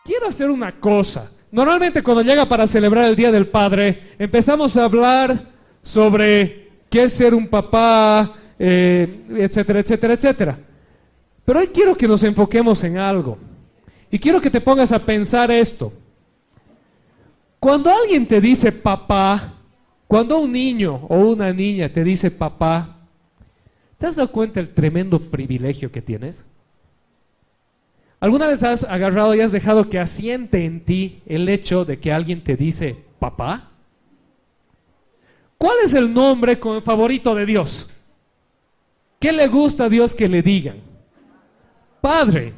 Quiero hacer una cosa. Normalmente cuando llega para celebrar el Día del Padre, empezamos a hablar sobre qué es ser un papá, etcétera, etcétera, etcétera. Pero hoy quiero que nos enfoquemos en algo. Y quiero que te pongas a pensar esto. Cuando alguien te dice papá, cuando un niño o una niña te dice papá, ¿te has dado cuenta del tremendo privilegio que tienes? ¿Alguna vez has agarrado y has dejado que asiente en ti el hecho de que alguien te dice papá? ¿Cuál es el nombre favorito de Dios? ¿Qué le gusta a Dios que le digan? Padre.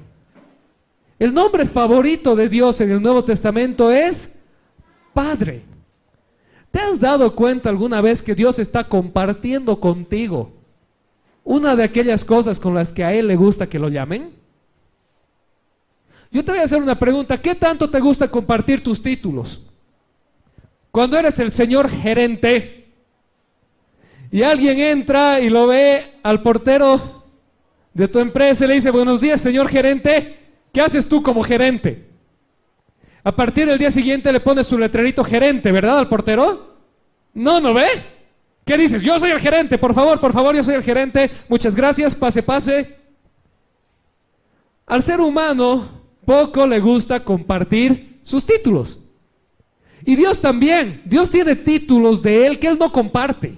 El nombre favorito de Dios en el Nuevo Testamento es Padre. ¿Te has dado cuenta alguna vez que Dios está compartiendo contigo una de aquellas cosas con las que a Él le gusta que lo llamen? Yo te voy a hacer una pregunta. ¿Qué tanto te gusta compartir tus títulos? Cuando eres el señor gerente y alguien entra y lo ve al portero de tu empresa y le dice: buenos días, señor gerente, ¿qué haces tú como gerente? A partir del día siguiente le pones su letrerito gerente, ¿verdad, al portero? ¿No ve? ¿Qué dices? Yo soy el gerente, por favor, yo soy el gerente, muchas gracias, pase. Al ser humano poco le gusta compartir sus títulos. Y Dios también. Dios tiene títulos de Él que Él no comparte.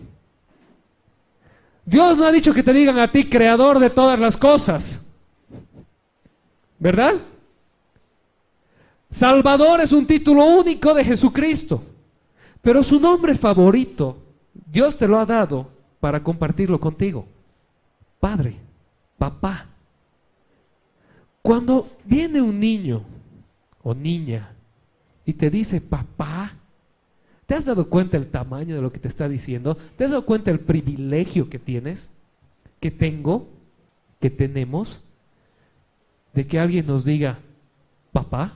Dios no ha dicho que te digan a ti creador de todas las cosas, ¿verdad? Salvador es un título único de Jesucristo, pero su nombre favorito Dios te lo ha dado para compartirlo contigo. Padre, papá. Cuando viene un niño o niña y te dice papá, ¿te has dado cuenta del tamaño de lo que te está diciendo? ¿Te has dado cuenta del privilegio que tienes, que tengo, que tenemos, de que alguien nos diga papá?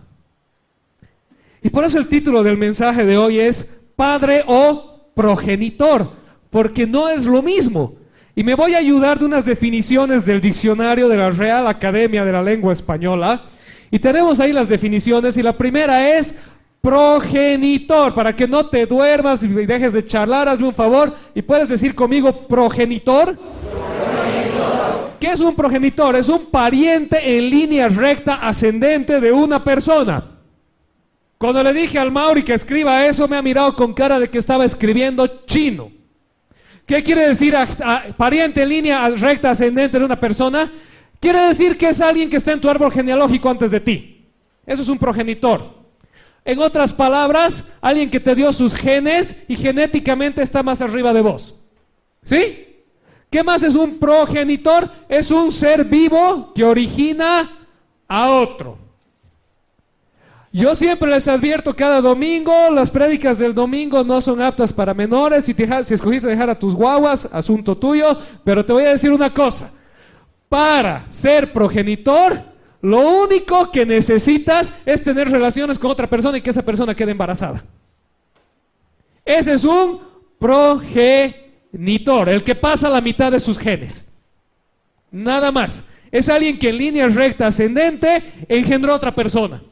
Y por eso el título del mensaje de hoy es Padre o Progenitor, porque no es lo mismo. Y me voy a ayudar de unas definiciones del diccionario de la Real Academia de la Lengua Española. Y tenemos ahí las definiciones, y la primera es progenitor. Para que no te duermas y dejes de charlar, hazme un favor y puedes decir conmigo progenitor. ¿Qué es un progenitor? Es un pariente en línea recta ascendente de una persona. Cuando le dije al Mauri que escriba eso, me ha mirado con cara de que estaba escribiendo chino. ¿Qué quiere decir pariente en línea recta ascendente de una persona? Quiere decir que es alguien que está en tu árbol genealógico antes de ti. Eso es un progenitor. En otras palabras, alguien que te dio sus genes y genéticamente está más arriba de vos. ¿Sí? ¿Qué más es un progenitor? Es un ser vivo que origina a otro. Yo siempre les advierto cada domingo, las prédicas del domingo no son aptas para menores. Si escogiste dejar a tus guaguas, asunto tuyo, pero te voy a decir una cosa. Para ser progenitor, lo único que necesitas es tener relaciones con otra persona y que esa persona quede embarazada. Ese es un progenitor, el que pasa la mitad de sus genes. Nada más. Es alguien que en línea recta ascendente engendró a otra persona.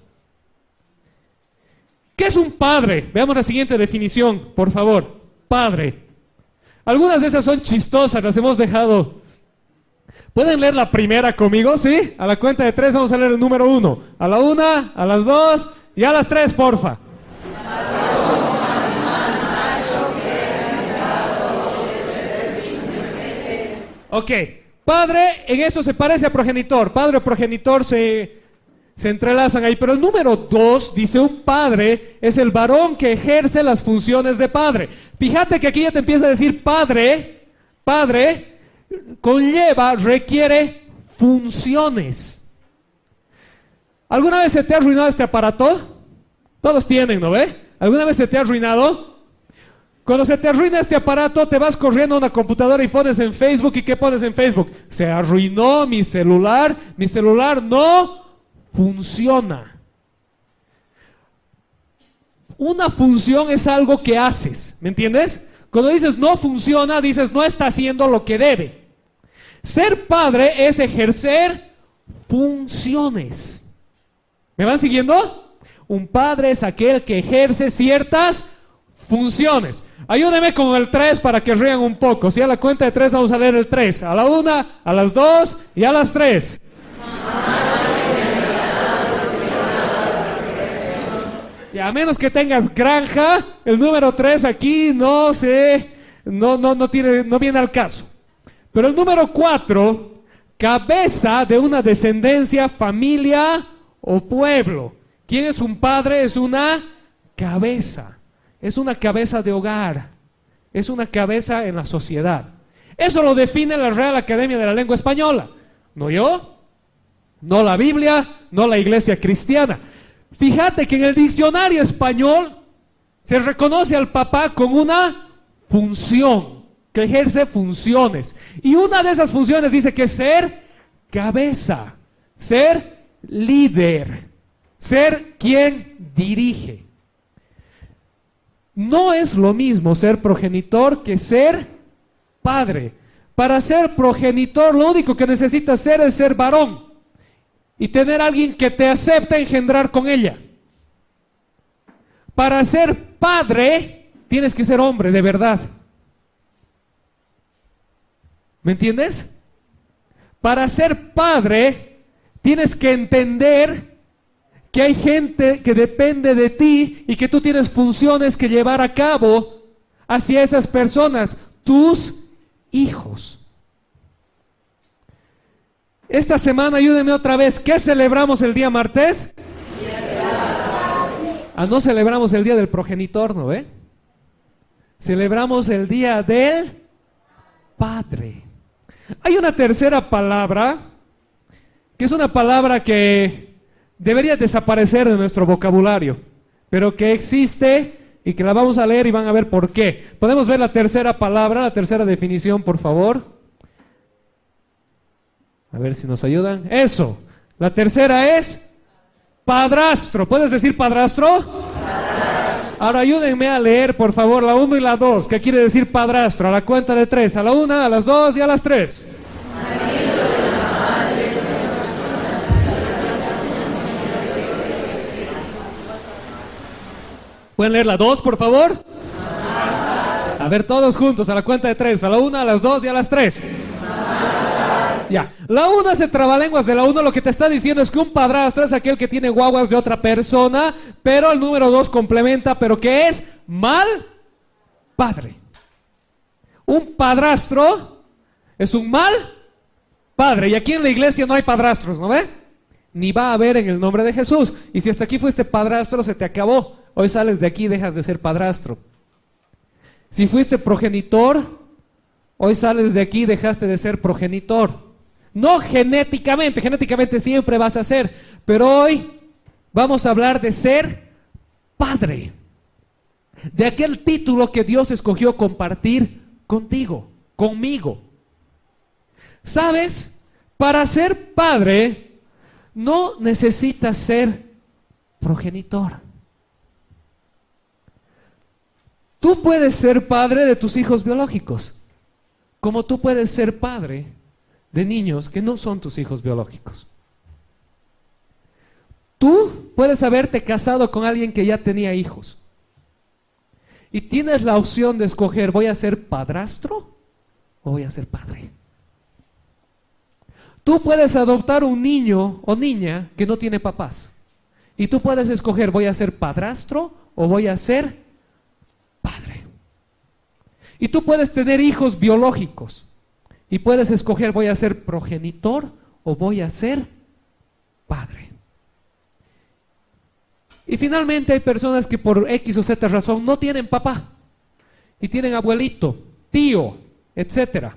¿Qué es un padre? Veamos la siguiente definición, por favor. Padre. Algunas de esas son chistosas, las hemos dejado. ¿Pueden leer la primera conmigo? ¿Sí? A la cuenta de 3 vamos a leer el número 1. A la 1, a las 2 y a las 3, porfa. Ok. Padre, en eso se parece a progenitor. Padre o progenitor se entrelazan ahí, pero el número 2 dice: un padre es el varón que ejerce las funciones de padre. Fíjate que aquí ya te empieza a decir padre conlleva, requiere funciones. ¿Alguna vez se te ha arruinado este aparato? Todos tienen, ¿no ve? ¿Alguna vez se te ha arruinado? Cuando se te arruina este aparato, te vas corriendo a una computadora y pones en Facebook. ¿Y qué pones en Facebook? Se arruinó mi celular no funciona. Una función es algo que haces, ¿me entiendes? Cuando dices no funciona, dices no está haciendo lo que debe. Ser padre es ejercer funciones. ¿Me van siguiendo? Un padre es aquel que ejerce ciertas funciones. Ayúdenme con el 3 para que rían un poco. Si a la cuenta de 3 vamos a leer el 3. A la 1, a las 2 y a las 3. Y a menos que tengas granja, el número 3 aquí no viene al caso. Pero el número 4, cabeza de una descendencia, familia o pueblo. ¿Quién es un padre? Es una cabeza. Es una cabeza de hogar. Es una cabeza en la sociedad. Eso lo define la Real Academia de la Lengua Española. No yo, no la Biblia, no la Iglesia Cristiana. Fíjate que en el diccionario español se reconoce al papá con una función, que ejerce funciones. Y una de esas funciones dice que es ser cabeza, ser líder, ser quien dirige. No es lo mismo ser progenitor que ser padre. Para ser progenitor lo único que necesitas ser es ser varón y tener a alguien que te acepte engendrar con ella. Para ser padre tienes que ser hombre de verdad. ¿Me entiendes? Para ser padre tienes que entender que hay gente que depende de ti y que tú tienes funciones que llevar a cabo hacia esas personas, tus hijos. Esta semana, ayúdenme otra vez, ¿qué celebramos el día martes? No celebramos el día del progenitor, ¿no ve? Celebramos el día del padre. Hay una tercera palabra, que es una palabra que debería desaparecer de nuestro vocabulario, pero que existe y que la vamos a leer y van a ver por qué. ¿Podemos ver la tercera palabra, la tercera definición, por favor? A ver si nos ayudan. Eso. La tercera es padrastro. ¿Puedes decir padrastro? Padrastro. Ahora ayúdenme a leer, por favor, la 1 y la 2. ¿Qué quiere decir padrastro? A la cuenta de 3. A la 1, a las 2 y a las 3. ¿Pueden leer la 2, por favor? A ver, todos juntos, a la cuenta de 3. A la 1, a las 2 y a las 3. Ya, la 1 es el trabalenguas de la 1, lo que te está diciendo es que un padrastro es aquel que tiene guaguas de otra persona, pero el número 2 complementa, pero que es mal padre. Un padrastro es un mal padre, y aquí en la iglesia no hay padrastros, ¿no ve? Ni va a haber en el nombre de Jesús, y si hasta aquí fuiste padrastro, se te acabó, hoy sales de aquí y dejas de ser padrastro. Si fuiste progenitor, hoy sales de aquí y dejaste de ser progenitor. No genéticamente, genéticamente siempre vas a ser, pero hoy vamos a hablar de ser padre, de aquel título que Dios escogió compartir contigo, conmigo. ¿Sabes? Para ser padre no necesitas ser progenitor. Tú puedes ser padre de tus hijos biológicos, como tú puedes ser padre de niños que no son tus hijos biológicos. Tú puedes haberte casado con alguien que ya tenía hijos y tienes la opción de escoger, ¿voy a ser padrastro o voy a ser padre? Tú puedes adoptar un niño o niña que no tiene papás y tú puedes escoger, ¿voy a ser padrastro o voy a ser padre? Y tú puedes tener hijos biológicos y puedes escoger, ¿voy a ser progenitor o voy a ser padre? Y finalmente hay personas que por X o Z razón no tienen papá y tienen abuelito, tío, etcétera.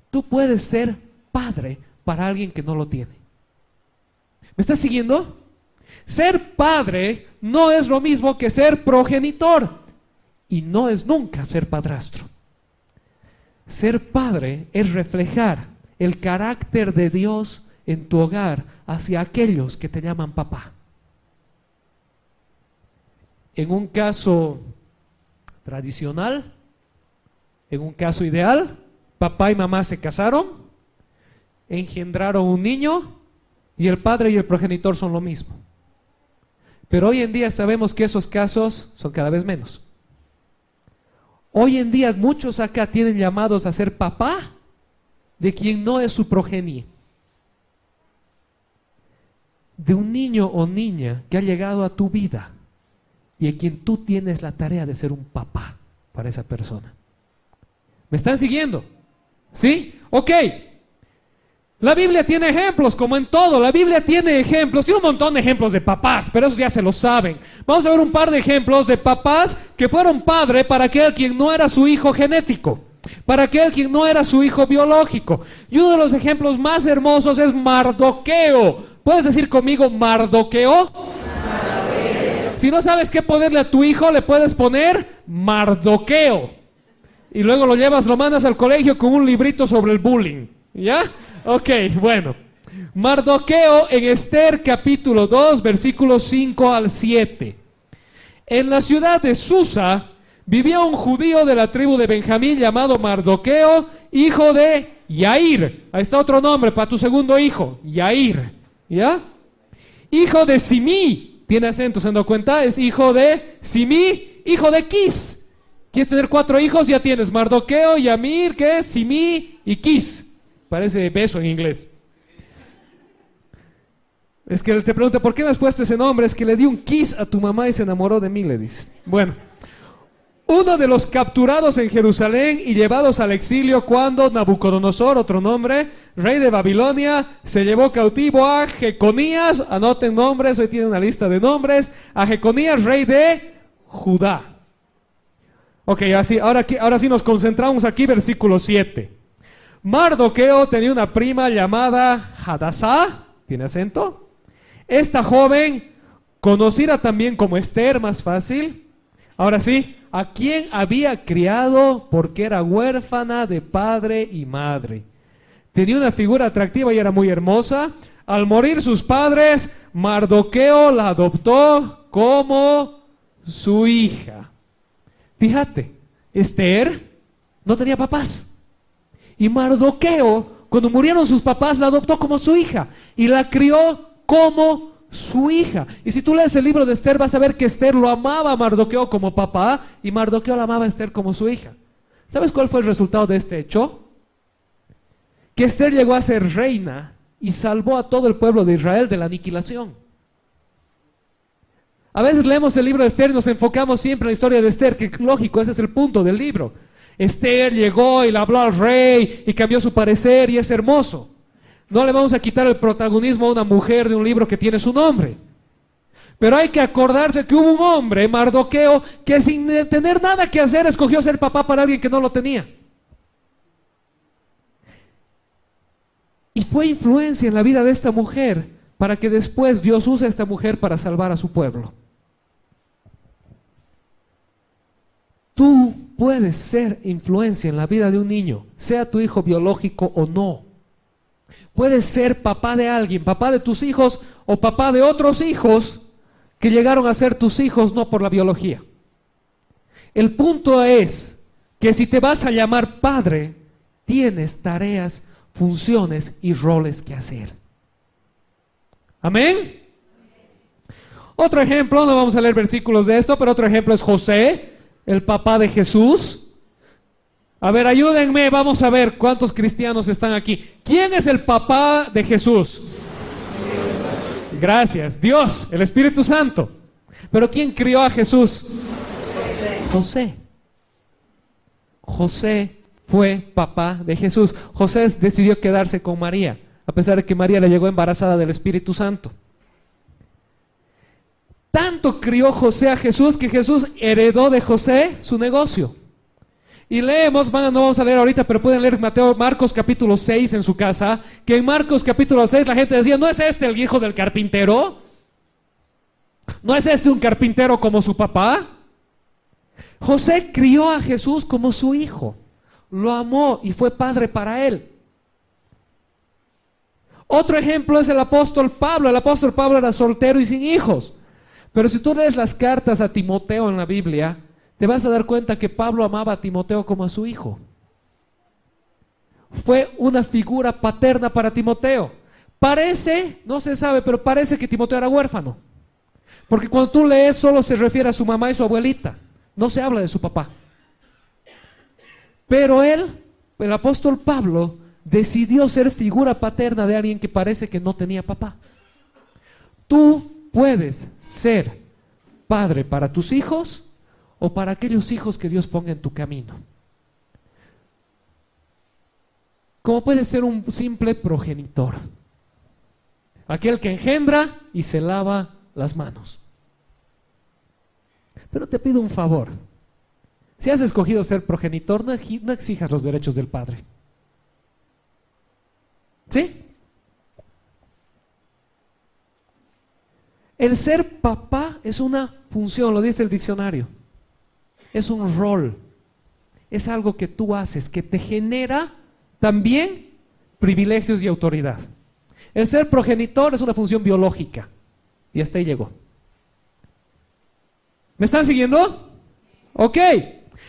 Tú puedes ser padre para alguien que no lo tiene. ¿Me estás siguiendo? Ser padre no es lo mismo que ser progenitor y no es nunca ser padrastro. Ser padre es reflejar el carácter de Dios en tu hogar hacia aquellos que te llaman papá. En un caso tradicional, en un caso ideal, papá y mamá se casaron, engendraron un niño y el padre y el progenitor son lo mismo. Pero hoy en día sabemos que esos casos son cada vez menos. Hoy en día muchos acá tienen llamados a ser papá de quien no es su progenie. De un niño o niña que ha llegado a tu vida y a quien tú tienes la tarea de ser un papá para esa persona. ¿Me están siguiendo? ¿Sí? Ok. La Biblia tiene ejemplos, como en todo. La Biblia tiene ejemplos, tiene un montón de ejemplos de papás, pero esos ya se lo saben. Vamos a ver un par de ejemplos de papás que fueron padre para aquel quien no era su hijo genético, para aquel quien no era su hijo biológico. Y uno de los ejemplos más hermosos es Mardoqueo. ¿Puedes decir conmigo Mardoqueo? Si no sabes qué ponerle a tu hijo, le puedes poner Mardoqueo. Y luego lo llevas, lo mandas al colegio con un librito sobre el bullying. ¿Ya? Ok, bueno. Mardoqueo en Esther capítulo 2, versículos 5 al 7. En la ciudad de Susa vivía un judío de la tribu de Benjamín llamado Mardoqueo, hijo de Yair. Ahí está otro nombre para tu segundo hijo, Yair. ¿Ya? Hijo de Simí. Tiene acento, ¿se han dado cuenta? Es hijo de Simí, hijo de Quis. ¿Quieres tener 4 hijos? Ya tienes Mardoqueo, Yamir, ¿qué es? Simí y Quis. Parece beso en inglés. Es que él te pregunta, ¿por qué me has puesto ese nombre? Es que le di un kiss a tu mamá y se enamoró de mí, le dices. Bueno, uno de los capturados en Jerusalén y llevados al exilio cuando Nabucodonosor, otro nombre, rey de Babilonia, se llevó cautivo a Jeconías, anoten nombres, hoy tiene una lista de nombres, a Jeconías, rey de Judá. Ok, ahora sí nos concentramos aquí, versículo 7. Mardoqueo tenía una prima llamada Hadasá, ¿tiene acento? Esta joven, conocida también como Esther, más fácil. Ahora sí, a quien había criado porque era huérfana de padre y madre. Tenía una figura atractiva y era muy hermosa. Al morir sus padres, Mardoqueo la adoptó como su hija. Fíjate, Esther no tenía papás. Y Mardoqueo, cuando murieron sus papás, la adoptó como su hija y la crió como su hija. Y si tú lees el libro de Esther, vas a ver que Esther lo amaba a Mardoqueo como papá y Mardoqueo la amaba a Esther como su hija. ¿Sabes cuál fue el resultado de este hecho? Que Esther llegó a ser reina y salvó a todo el pueblo de Israel de la aniquilación. A veces leemos el libro de Esther y nos enfocamos siempre en la historia de Esther, que lógico, ese es el punto del libro. Esther llegó y le habló al rey y cambió su parecer y es hermoso. No le vamos a quitar el protagonismo a una mujer de un libro que tiene su nombre. Pero hay que acordarse que hubo un hombre, Mardoqueo, que sin tener nada que hacer escogió ser papá para alguien que no lo tenía. Y fue influencia en la vida de esta mujer para que después Dios use a esta mujer para salvar a su pueblo. Tú puedes ser influencia en la vida de un niño, sea tu hijo biológico o no. Puedes ser papá de alguien, papá de tus hijos o papá de otros hijos que llegaron a ser tus hijos no por la biología. El punto es que si te vas a llamar padre, tienes tareas, funciones y roles que hacer. ¿Amén? Otro ejemplo, no vamos a leer versículos de esto, pero otro ejemplo es José, el papá de Jesús. A ver, ayúdenme, vamos a ver cuántos cristianos están aquí. ¿Quién es el papá de Jesús? Gracias, Dios, el Espíritu Santo. ¿Pero quién crió a Jesús? José. José fue papá de Jesús. José decidió quedarse con María, a pesar de que María le llegó embarazada del Espíritu Santo. Tanto crió José a Jesús que Jesús heredó de José su negocio. Y leemos, no vamos a leer ahorita, pero pueden leer Marcos capítulo 6 en su casa, que en Marcos capítulo 6 la gente decía, ¿no es este el hijo del carpintero? ¿No es este un carpintero como su papá? José crió a Jesús como su hijo, lo amó y fue padre para él. Otro ejemplo es el apóstol Pablo. El apóstol Pablo era soltero y sin hijos. Pero si tú lees las cartas a Timoteo en la Biblia, te vas a dar cuenta que Pablo amaba a Timoteo como a su hijo. Fue una figura paterna para Timoteo. Parece, no se sabe, pero parece que Timoteo era huérfano. Porque cuando tú lees solo se refiere a su mamá y su abuelita. No se habla de su papá. Pero él, el apóstol Pablo, decidió ser figura paterna de alguien que parece que no tenía papá. Tú puedes ser padre para tus hijos o para aquellos hijos que Dios ponga en tu camino. Como puedes ser un simple progenitor. Aquel que engendra y se lava las manos. Pero te pido un favor. Si has escogido ser progenitor, no exijas los derechos del padre. ¿Sí? El ser papá es una función, lo dice el diccionario. Es un rol. Es algo que tú haces, que te genera también privilegios y autoridad. El ser progenitor es una función biológica. Y hasta ahí llegó. ¿Me están siguiendo? Ok.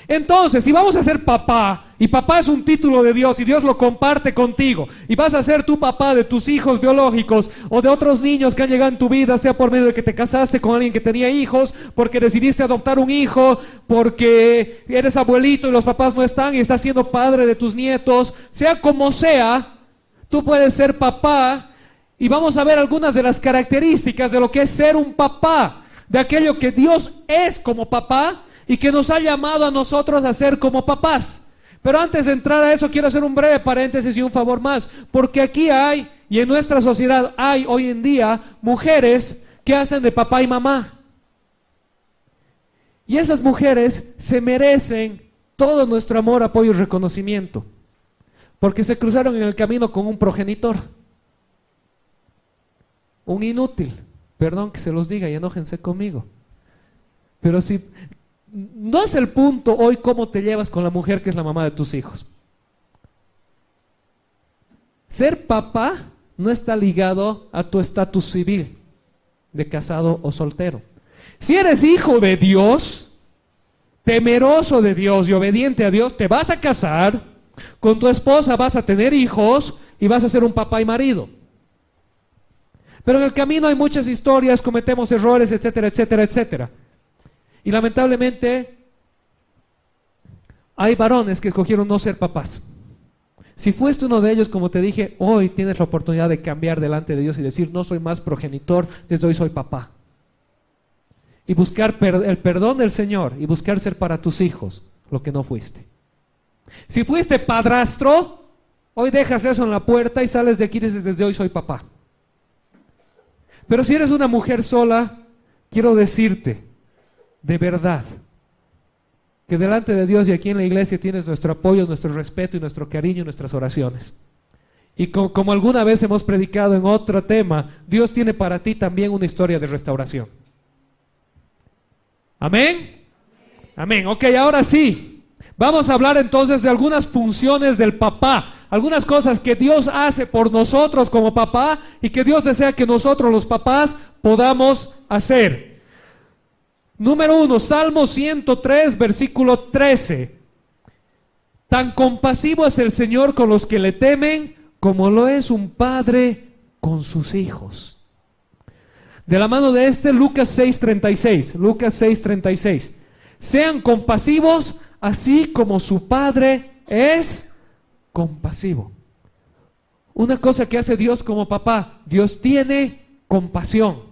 Entonces, si vamos a ser papá, y papá es un título de Dios, y Dios lo comparte contigo, y vas a ser tu papá de tus hijos biológicos, o de otros niños que han llegado en tu vida, sea por medio de que te casaste con alguien que tenía hijos, porque decidiste adoptar un hijo, porque eres abuelito y los papás no están, y estás siendo padre de tus nietos, sea como sea, tú puedes ser papá, y vamos a ver algunas de las características de lo que es ser un papá, de aquello que Dios es como papá, y que nos ha llamado a nosotros a ser como papás. Pero antes de entrar a eso, quiero hacer un breve paréntesis y un favor más, porque aquí hay, y en nuestra sociedad hay hoy en día, mujeres que hacen de papá y mamá. Y esas mujeres se merecen todo nuestro amor, apoyo y reconocimiento, porque se cruzaron en el camino con un progenitor, un inútil, perdón que se los diga y enójense conmigo, pero si... No es el punto hoy cómo te llevas con la mujer que es la mamá de tus hijos. Ser papá no está ligado a tu estatus civil de casado o soltero. Si eres hijo de Dios, temeroso de Dios y obediente a Dios, te vas a casar, con tu esposa vas a tener hijos y vas a ser un papá y marido. Pero en el camino hay muchas historias, cometemos errores, etcétera, etcétera, etcétera. Y lamentablemente hay varones que escogieron no ser papás. Si fuiste uno de ellos, como te dije, hoy tienes la oportunidad de cambiar delante de Dios y decir, no soy más progenitor, desde hoy soy papá. Y buscar el perdón del Señor y buscar ser para tus hijos lo que no fuiste. Si fuiste padrastro, hoy dejas eso en la puerta y sales de aquí y dices, desde hoy soy papá. Pero si eres una mujer sola, quiero decirte, de verdad, que delante de Dios y aquí en la iglesia tienes nuestro apoyo, nuestro respeto y nuestro cariño y nuestras oraciones. Y como alguna vez hemos predicado en otro tema, Dios tiene para ti también una historia de restauración. ¿Amén? Amén. Ok, ahora sí, vamos a hablar entonces de algunas funciones del papá, algunas cosas que Dios hace por nosotros como papá y que Dios desea que nosotros los papás podamos hacer. Número 1, Salmo 103, versículo 13. Tan compasivo es el Señor con los que le temen, como lo es un padre con sus hijos. De la mano de Lucas 6:36. Lucas 6:36. Sean compasivos, así como su Padre es compasivo. Una cosa que hace Dios como papá, Dios tiene compasión.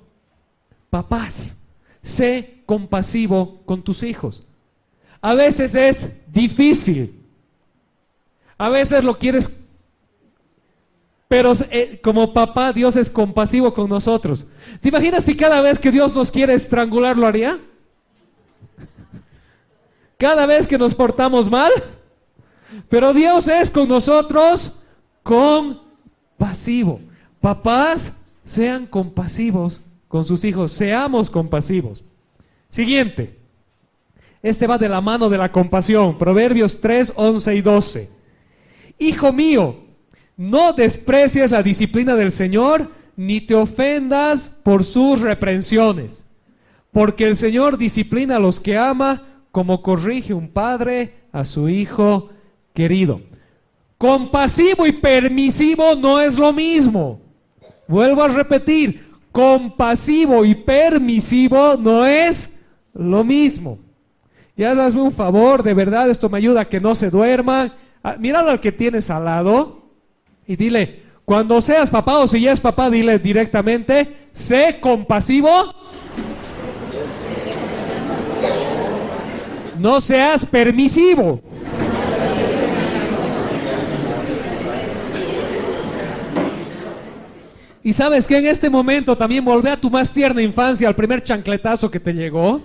Papás, sé compasivo con tus hijos. A veces es difícil, a veces lo quieres, pero como papá Dios es compasivo con nosotros. ¿Te imaginas si cada vez que Dios nos quiere estrangular lo haría? Cada vez que nos portamos mal, pero Dios es con nosotros compasivo. Papás, sean compasivos con sus hijos, seamos compasivos. Siguiente, este va de la mano de la compasión, Proverbios 3, 11 y 12. Hijo mío, no desprecies la disciplina del Señor, ni te ofendas por sus reprensiones, porque el Señor disciplina a los que ama, como corrige un padre a su hijo querido. Compasivo y permisivo no es lo mismo. Vuelvo a repetir, compasivo y permisivo no es lo mismo. Y hazme un favor, de verdad, esto me ayuda a que no se duerman. Míralo al que tienes al lado y dile, cuando seas papá o si ya es papá, dile directamente, sé compasivo, no seas permisivo. Y sabes que en este momento también volvé a tu más tierna infancia, al primer chancletazo que te llegó,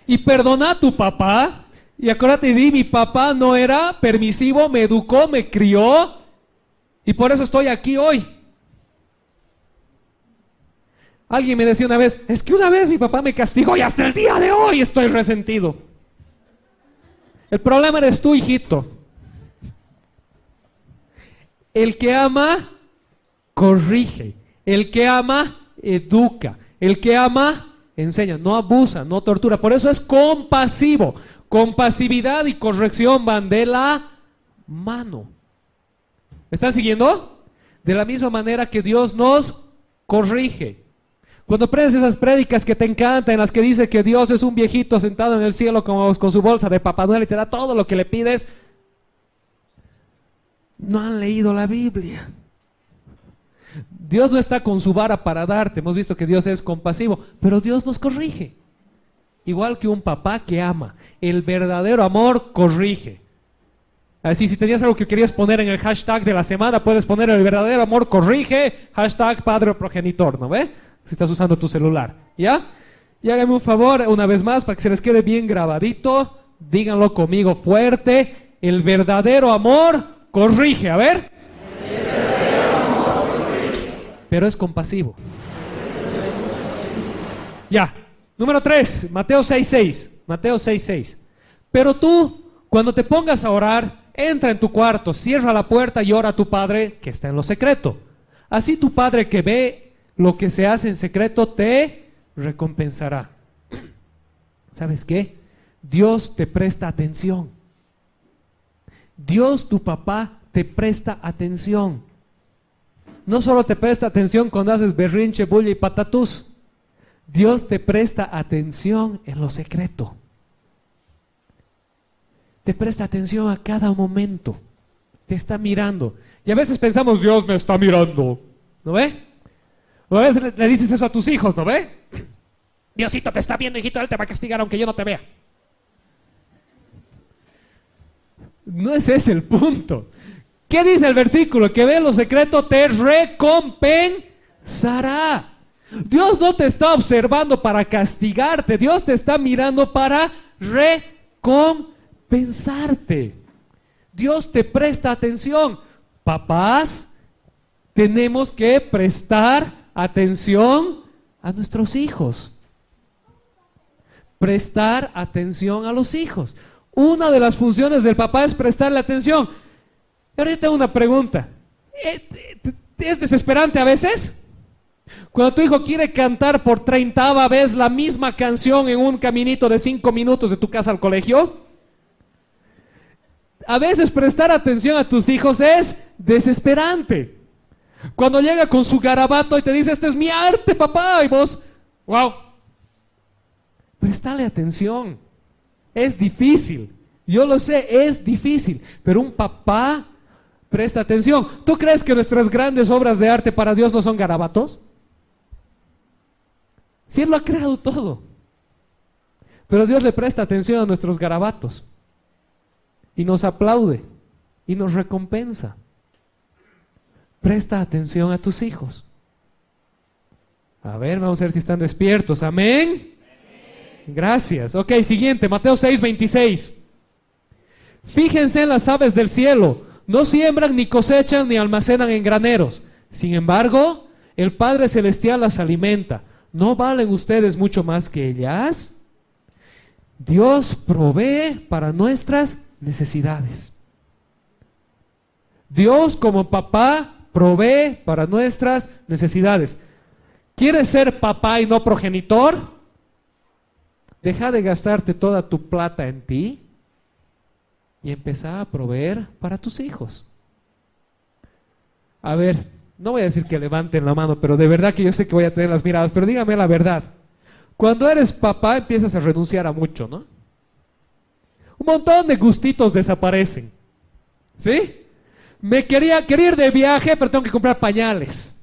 y perdona a tu papá, y acuérdate y di, mi papá no era permisivo, me educó, me crió, y por eso estoy aquí hoy. Alguien me decía una vez, es que una vez mi papá me castigó y hasta el día de hoy estoy resentido. El problema eres tú, hijito. El que ama, corrige. El que ama, educa. El que ama, enseña. No abusa, no tortura. Por eso es compasivo. Compasividad y corrección van de la mano. ¿Me están siguiendo? De la misma manera que Dios nos corrige. Cuando aprendes esas prédicas que te encantan, en las que dice que Dios es un viejito sentado en el cielo con su bolsa de Papá Noel y te da todo lo que le pides, no han leído la Biblia. Dios no está con su vara para darte. Hemos visto que Dios es compasivo, pero Dios nos corrige. Igual que un papá que ama. El verdadero amor corrige. Así, si tenías algo que querías poner en el hashtag de la semana, puedes poner el verdadero amor corrige, hashtag padre o progenitor, ¿no ve? Si estás usando tu celular, ¿ya? Y háganme un favor, una vez más, para que se les quede bien grabadito, díganlo conmigo fuerte, el verdadero amor corrige, a ver. El verdadero amor corrige. Pero es compasivo. Ya, número 3, Mateo 6:6, Mateo 6:6. Pero tú, cuando te pongas a orar, entra en tu cuarto, cierra la puerta y ora a tu Padre que está en lo secreto. Así tu Padre que ve lo que se hace en secreto te recompensará. ¿Sabes qué? Dios te presta atención. Dios, tu papá, te presta atención. No solo te presta atención cuando haces berrinche, bulla y patatús. Dios te presta atención en lo secreto. Te presta atención a cada momento. Te está mirando. Y a veces pensamos, Dios me está mirando. ¿No ve? O a veces le dices eso a tus hijos, ¿no ve? Diosito te está viendo, hijito, Él te va a castigar aunque yo no te vea. No es ese el punto. ¿Qué dice el versículo? Que ve lo secreto te recompensará. Dios no te está observando para castigarte. Dios te está mirando para recompensarte. Dios te presta atención. Papás, tenemos que prestar atención a nuestros hijos. Prestar atención a los hijos. Una de las funciones del papá es prestarle atención. Ahora yo tengo una pregunta. ¿Es desesperante a veces? Cuando tu hijo quiere cantar por 30ª vez la misma canción en un caminito de 5 minutos de tu casa al colegio. A veces prestar atención a tus hijos es desesperante. Cuando llega con su garabato y te dice, este es mi arte, papá, y vos, wow, prestale atención. Es difícil, yo lo sé, es difícil, pero un papá presta atención. ¿Tú crees que nuestras grandes obras de arte para Dios no son garabatos? Sí, Él lo ha creado todo, pero Dios le presta atención a nuestros garabatos y nos aplaude y nos recompensa. Presta atención a tus hijos. A ver, vamos a ver si están despiertos. Amén. Gracias. Ok, siguiente, Mateo 6:26. Fíjense en las aves del cielo. No siembran, ni cosechan, ni almacenan en graneros. Sin embargo, el Padre Celestial las alimenta. ¿No valen ustedes mucho más que ellas? Dios provee para nuestras necesidades. Dios como papá provee para nuestras necesidades. ¿Quieres ser papá y no progenitor? Deja de gastarte toda tu plata en ti y empezar a proveer para tus hijos. A ver, No voy a decir que levanten la mano, pero de verdad que yo sé que voy a tener las miradas, pero dígame la verdad. Cuando eres papá empiezas a renunciar a mucho, ¿no? Un montón de gustitos desaparecen. ¿Sí? Quería ir de viaje, pero tengo que comprar pañales.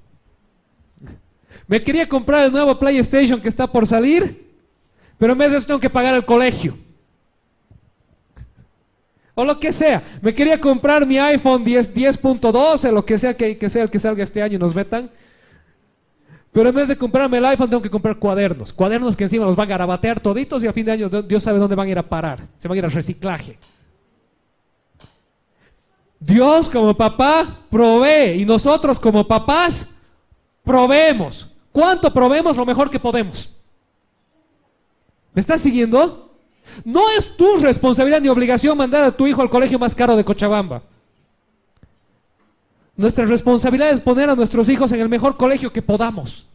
Me quería comprar el nuevo PlayStation que está por salir, pero en vez de eso tengo que pagar el colegio. O lo que sea. Me quería comprar mi iPhone 10.12, lo que sea que sea el que salga este año y nos metan. Pero en vez de comprarme el iPhone tengo que comprar cuadernos. Cuadernos que encima los van a garabatear toditos y a fin de año Dios sabe dónde van a ir a parar. Se van a ir al reciclaje. Dios como papá provee y nosotros como papás proveemos. ¿Cuánto proveemos? Lo mejor que podemos. ¿Me estás siguiendo? No es tu responsabilidad ni obligación mandar a tu hijo al colegio más caro de Cochabamba. Nuestra responsabilidad es poner a nuestros hijos en el mejor colegio que podamos.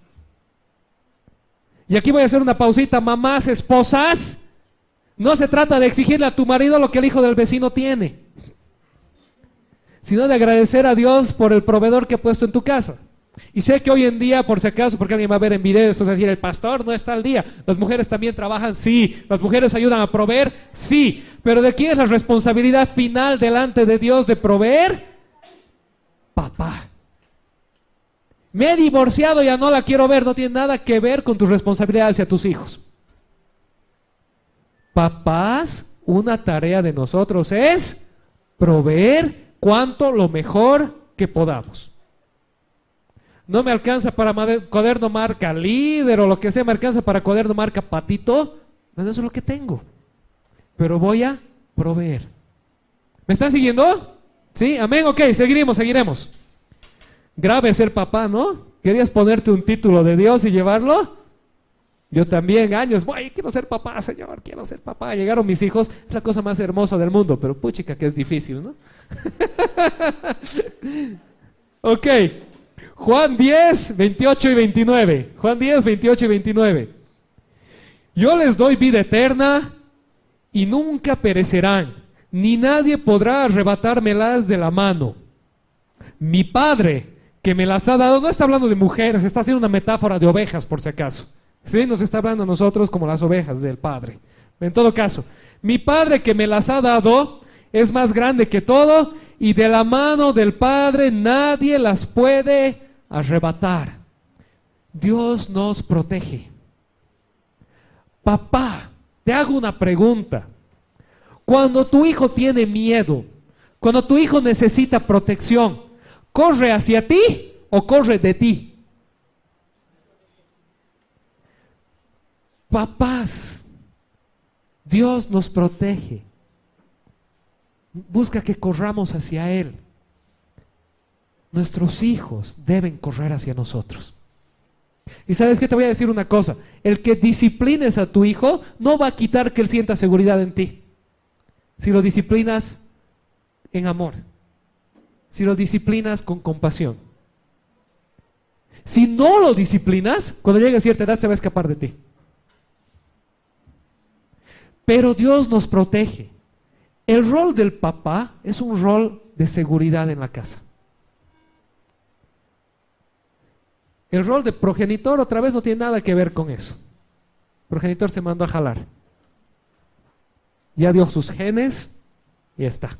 Y aquí voy a hacer una pausita. Mamás, esposas, no se trata de exigirle a tu marido lo que el hijo del vecino tiene, sino de agradecer a Dios por el proveedor que ha puesto en tu casa. Y sé que hoy en día, por si acaso, porque alguien va a ver en video y después va a decir, el pastor no está al día. Las mujeres también trabajan, sí. Las mujeres ayudan a proveer, sí. Pero ¿de quién es la responsabilidad final delante de Dios de proveer? Papá. Me he divorciado, ya no la quiero ver. No tiene nada que ver con tu responsabilidad hacia tus hijos. Papás, una tarea de nosotros es proveer cuanto lo mejor que podamos. No me alcanza para cuaderno marca Líder o lo que sea, me alcanza para cuaderno marca Patito. No, eso es lo que tengo. Pero voy a proveer. ¿Me están siguiendo? ¿Sí? Amén. Ok, seguiremos. Grave ser papá, ¿no? ¿Querías ponerte un título de Dios y llevarlo? Yo también, años. Quiero ser papá, Señor, quiero ser papá. Llegaron mis hijos, es la cosa más hermosa del mundo, pero puchica que es difícil, ¿no? Ok. Juan 10, 28 y 29. Juan 10, 28 y 29. Yo les doy vida eterna y nunca perecerán, ni nadie podrá arrebatármelas de la mano. Mi Padre, que me las ha dado, no está hablando de mujeres, está haciendo una metáfora de ovejas, por si acaso. Sí, nos está hablando a nosotros como las ovejas del Padre. En todo caso, mi Padre que me las ha dado es más grande que todo, y de la mano del Padre nadie las puede arrebatar. Dios nos protege. Papá, te hago una pregunta. Cuando tu hijo tiene miedo, cuando tu hijo necesita protección, ¿corre hacia ti o corre de ti? Papás, Dios nos protege. Busca que corramos hacia Él. Nuestros hijos deben correr hacia nosotros. Y sabes qué, te voy a decir una cosa. El que disciplines a tu hijo no va a quitar que él sienta seguridad en ti. Si lo disciplinas en amor, si lo disciplinas con compasión. Si no lo disciplinas, cuando llegue a cierta edad se va a escapar de ti. Pero Dios nos protege. El rol del papá es un rol de seguridad en la casa. El rol de progenitor otra vez no tiene nada que ver con eso. El progenitor se mandó a jalar. Ya dio sus genes y ya está.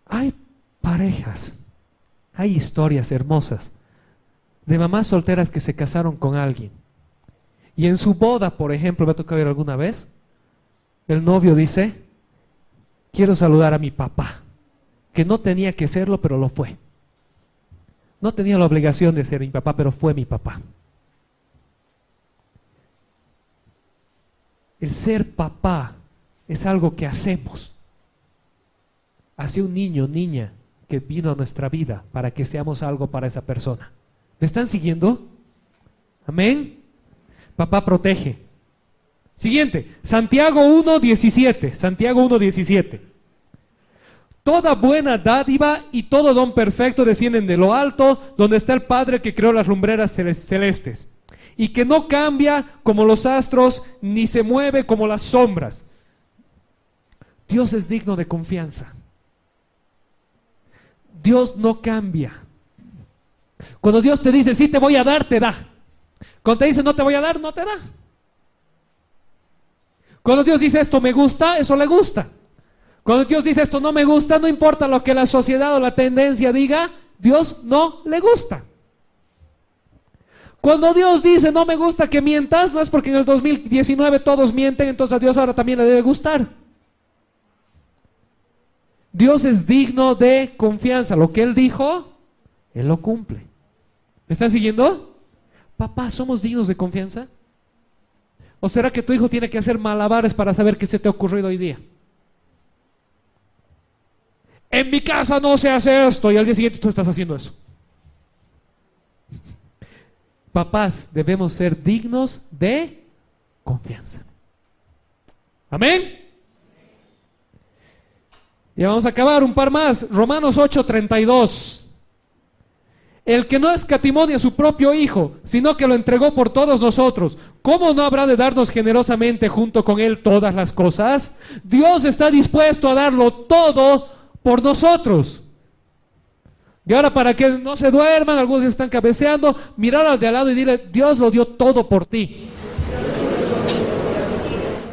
Hay parejas, hay historias hermosas de mamás solteras que se casaron con alguien. Y en su boda, por ejemplo, me ha tocado ver alguna vez, el novio dice, quiero saludar a mi papá, que no tenía que serlo, pero lo fue. No tenía la obligación de ser mi papá, pero fue mi papá. El ser papá es algo que hacemos hacia un niño, niña, que vino a nuestra vida para que seamos algo para esa persona. ¿Me están siguiendo? Amén. Papá protege. Siguiente, Santiago 1:17. Santiago 1:17. Toda buena dádiva y todo don perfecto descienden de lo alto, donde está el Padre que creó las lumbreras celestes, y que no cambia como los astros, ni se mueve como las sombras. Dios es digno de confianza. Dios no cambia. Cuando Dios te dice sí te voy a dar, te da. Cuando te dice no te voy a dar, no te da. Cuando Dios dice esto me gusta, eso le gusta. Cuando Dios dice esto no me gusta, no importa lo que la sociedad o la tendencia diga, Dios no le gusta. Cuando Dios dice no me gusta que mientas, no es porque en el 2019 todos mienten, entonces a Dios ahora también le debe gustar. Dios es digno de confianza. Lo que Él dijo, Él lo cumple. ¿Me están siguiendo? Papá, ¿somos dignos de confianza? ¿O será que tu hijo tiene que hacer malabares para saber qué se te ha ocurrido hoy día? En mi casa no se hace esto y al día siguiente tú estás haciendo eso. Papás, debemos ser dignos de confianza. Amén. Ya vamos a acabar, un par más. Romanos 8:32. El que no escatimó ni a su propio Hijo, sino que lo entregó por todos nosotros, ¿cómo no habrá de darnos generosamente junto con Él todas las cosas? Dios está dispuesto a darlo todo por nosotros. Y ahora, para que no se duerman, algunos están cabeceando, mirar al de al lado y dile, Dios lo dio todo por ti.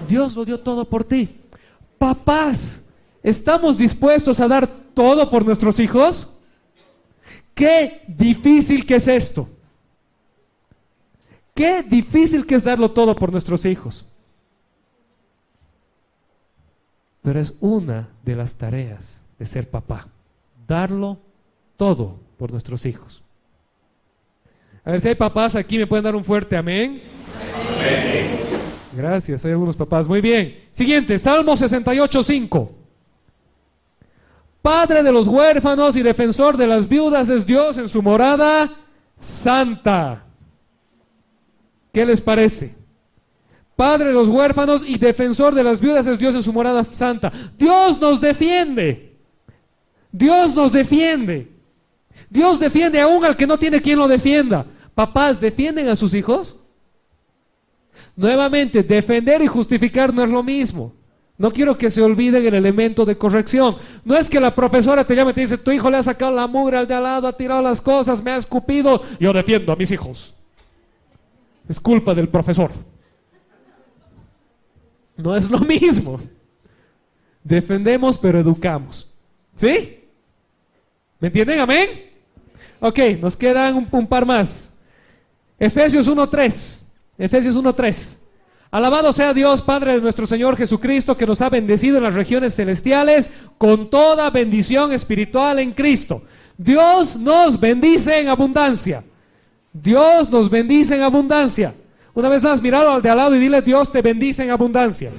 Dios lo dio todo por ti. Papás, ¿estamos dispuestos a dar todo por nuestros hijos? Qué difícil que es esto. Qué difícil que es darlo todo por nuestros hijos. Pero es una de las tareas de ser papá. Darlo todo por nuestros hijos. A ver si hay papás aquí, me pueden dar un fuerte amén. Amén. Gracias, hay algunos papás. Muy bien. Siguiente, Salmo 68:5. Padre de los huérfanos y defensor de las viudas es Dios en su morada santa. ¿Qué les parece? Padre de los huérfanos y defensor de las viudas es Dios en su morada santa. Dios nos defiende. Dios nos defiende. Dios defiende aún al que no tiene quien lo defienda. Papás, ¿defienden a sus hijos? Nuevamente, defender y justificar no es lo mismo. No quiero que se olviden el elemento de corrección. No es que la profesora te llame y te dice, tu hijo le ha sacado la mugre al de al lado, ha tirado las cosas, me ha escupido. Yo defiendo a mis hijos. Es culpa del profesor. No es lo mismo. Defendemos pero educamos. ¿Sí? ¿Me entienden? Amén. Ok, nos quedan un par más. Efesios 1:3. Efesios 1:3. Alabado sea Dios, Padre de nuestro Señor Jesucristo, que nos ha bendecido en las regiones celestiales con toda bendición espiritual en Cristo. Dios nos bendice en abundancia. Dios nos bendice en abundancia. Una vez más, míralo al de al lado y dile, Dios te bendice en abundancia.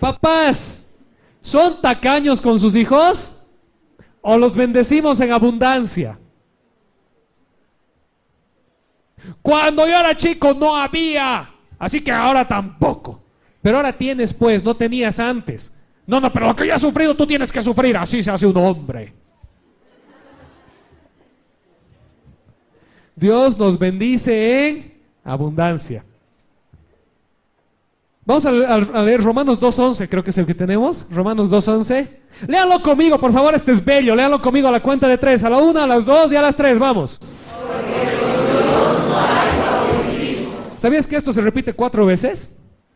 Papás, ¿son tacaños con sus hijos? ¿O los bendecimos en abundancia? Cuando yo era chico no había, así que ahora tampoco. Pero ahora tienes pues, no tenías antes. No, pero lo que yo he sufrido tú tienes que sufrir, así se hace un hombre. Dios nos bendice en abundancia. Vamos a leer Romanos 2:11, creo que es el que tenemos. Romanos 2:11. Léanlo conmigo, por favor, este es bello. Léanlo conmigo a la cuenta de 3. A la 1, a las 2 y a las 3, vamos. ¿Sabías que esto se repite 4 veces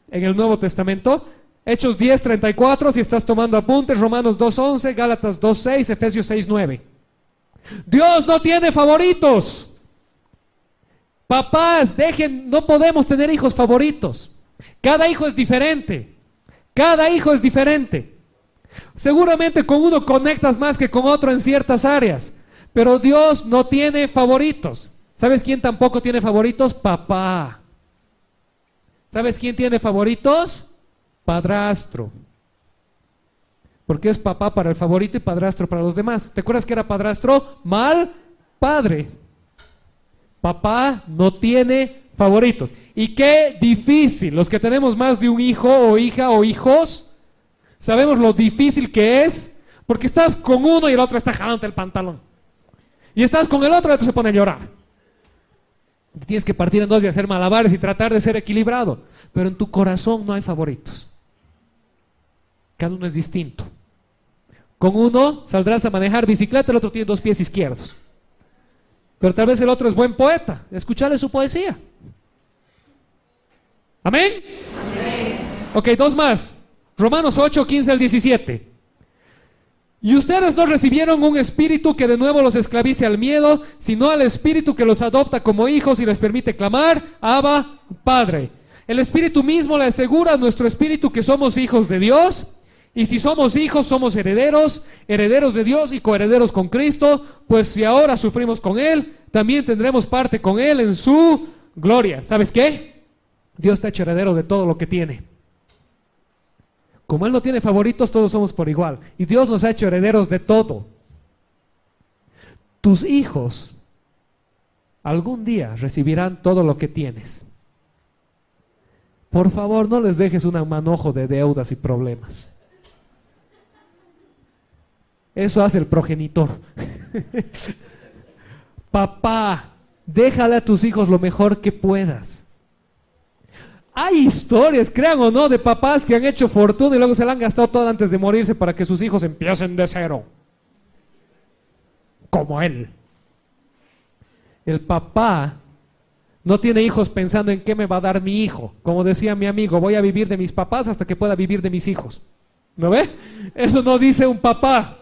en el Nuevo Testamento? Hechos 10:34, si estás tomando apuntes, Romanos 2:11, Gálatas 2:6, Efesios 6:9. Dios no tiene favoritos. Papás, no podemos tener hijos favoritos. Cada hijo es diferente. Cada hijo es diferente. Seguramente con uno conectas más que con otro en ciertas áreas, pero Dios no tiene favoritos. ¿Sabes quién tampoco tiene favoritos? Papá. ¿Sabes quién tiene favoritos? Padrastro. Porque es papá para el favorito y padrastro para los demás. ¿Te acuerdas que era padrastro? Mal padre. Papá no tiene favoritos. Y qué difícil, los que tenemos más de un hijo o hija o hijos, sabemos lo difícil que es, porque estás con uno y el otro está jalándote el pantalón. Y estás con el otro y el otro se pone a llorar. Tienes que partir en dos y hacer malabares y tratar de ser equilibrado. Pero en tu corazón no hay favoritos. Cada uno es distinto. Con uno saldrás a manejar bicicleta, el otro tiene 2 pies izquierdos. Pero tal vez el otro es buen poeta. Escuchale su poesía. ¿Amén? Amén. Ok, 2 más. Romanos 8, 15 al 17. Y ustedes no recibieron un espíritu que de nuevo los esclavice al miedo, sino al espíritu que los adopta como hijos y les permite clamar, Abba, Padre. El espíritu mismo le asegura a nuestro espíritu que somos hijos de Dios. Y si somos hijos, somos herederos, herederos de Dios y coherederos con Cristo, pues si ahora sufrimos con Él, también tendremos parte con Él en su gloria. ¿Sabes qué? Dios está hecho heredero de todo lo que tiene. Como Él no tiene favoritos, todos somos por igual. Y Dios nos ha hecho herederos de todo. Tus hijos algún día recibirán todo lo que tienes. Por favor, no les dejes un manojo de deudas y problemas. Eso hace el progenitor. Papá, déjale a tus hijos lo mejor que puedas. Hay historias, crean o no, de papás que han hecho fortuna y luego se la han gastado toda antes de morirse para que sus hijos empiecen de cero. Como él. El papá no tiene hijos pensando en qué me va a dar mi hijo. Como decía mi amigo, voy a vivir de mis papás hasta que pueda vivir de mis hijos. ¿No ve? Eso no dice un papá.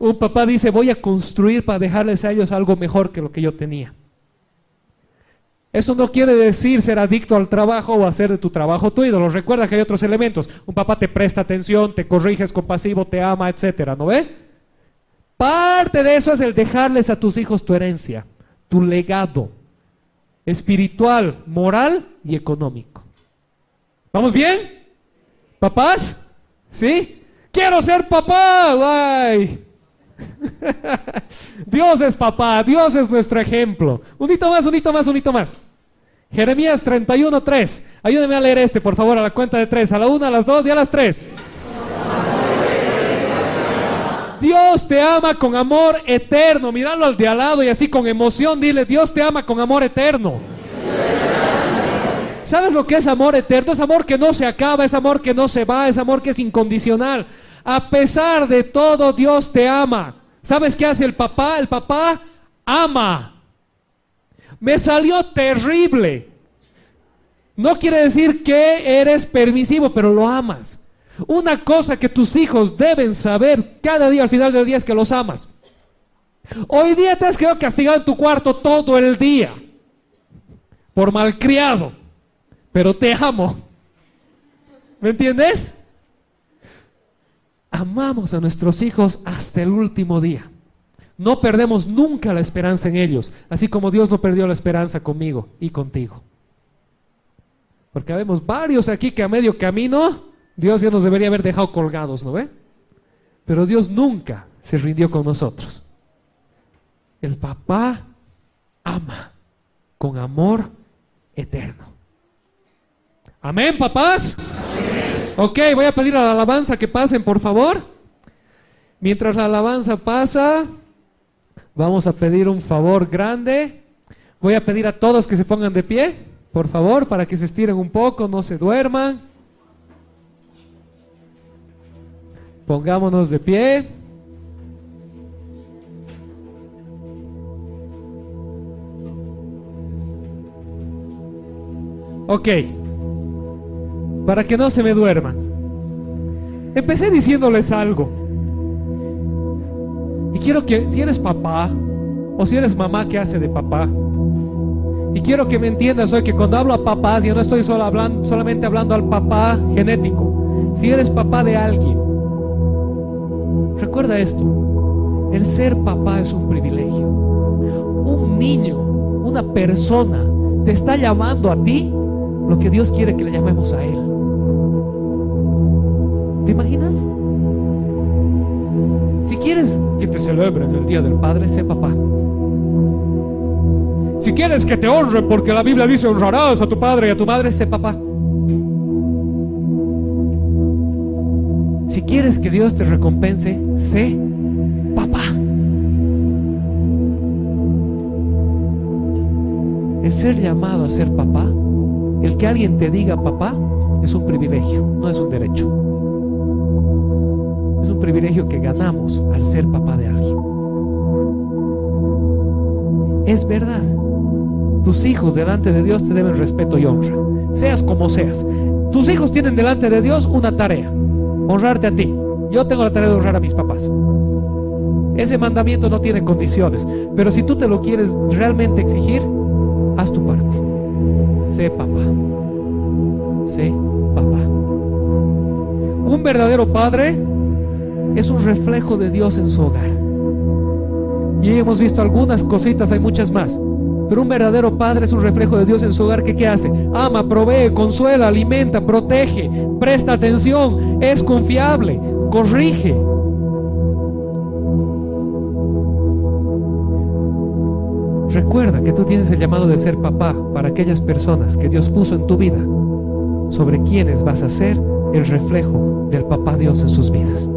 Un papá dice, voy a construir para dejarles a ellos algo mejor que lo que yo tenía. Eso no quiere decir ser adicto al trabajo o hacer de tu trabajo tu ídolo. Recuerda que hay otros elementos. Un papá te presta atención, te corrige, es compasivo, te ama, etcétera, ¿no ve? Parte de eso es el dejarles a tus hijos tu herencia, tu legado espiritual, moral y económico. ¿Vamos bien? ¿Papás? ¿Sí? ¡Quiero ser papá! ¡Ay! Dios es papá, Dios es nuestro ejemplo. Unito más. Jeremías 31:3. Ayúdame a leer por favor, a la cuenta de 3. A la 1, a las 2 y a las 3. Dios te ama con amor eterno. Míralo al de al lado y así con emoción dile, Dios te ama con amor eterno. ¿Sabes lo que es amor eterno? Es amor que no se acaba, es amor que no se va, es amor que es incondicional. A pesar de todo, Dios te ama. ¿Sabes qué hace el papá? El papá ama. Me salió terrible. No quiere decir que eres permisivo, pero lo amas. Una cosa que tus hijos deben saber cada día al final del día es que los amas. Hoy día te has quedado castigado en tu cuarto todo el día por malcriado, pero te amo. ¿Me entiendes? Amamos a nuestros hijos hasta el último día. No perdemos nunca la esperanza en ellos, así como Dios no perdió la esperanza conmigo y contigo. Porque vemos varios aquí que a medio camino Dios ya nos debería haber dejado colgados, ¿no ve? Pero Dios nunca se rindió con nosotros. El papá ama con amor eterno. Amén, papás. Ok, voy a pedir a la alabanza que pasen, por favor. Mientras la alabanza pasa, vamos a pedir un favor grande. Voy a pedir a todos que se pongan de pie, por favor, para que se estiren un poco, no se duerman. Pongámonos de pie. Ok. Para que no se me duerman. Empecé diciéndoles algo. Y quiero que, si eres papá o si eres mamá que hace de papá, y quiero que me entiendas hoy que cuando hablo a papás, yo no estoy solamente hablando al papá genético. Si eres papá de alguien, recuerda esto: el ser papá es un privilegio. Un niño, una persona, te está llamando a ti lo que Dios quiere que le llamemos a Él. ¿Te imaginas? Si quieres que te celebren el Día del Padre, sé papá. Si quieres que te honren porque la Biblia dice honrarás a tu padre y a tu madre, sé papá. Si quieres que Dios te recompense, sé papá. El ser llamado a ser papá, el que alguien te diga papá, es un privilegio, no es un derecho. Es un privilegio que ganamos al ser papá de alguien. Es verdad. Tus hijos delante de Dios te deben respeto y honra, seas como seas. Tus hijos tienen delante de Dios una tarea: honrarte a ti. Yo tengo la tarea de honrar a mis papás. Ese mandamiento no tiene condiciones, pero si tú te lo quieres realmente exigir, haz tu parte. Sé papá. Sé papá. Un verdadero padre es un reflejo de Dios en su hogar. Y hoy hemos visto algunas cositas, hay muchas más. Pero un verdadero padre es un reflejo de Dios en su hogar. ¿Qué hace? Ama, provee, consuela, alimenta, protege, presta atención, es confiable, corrige. Recuerda que tú tienes el llamado de ser papá para aquellas personas que Dios puso en tu vida, sobre quienes vas a ser el reflejo del papá Dios en sus vidas.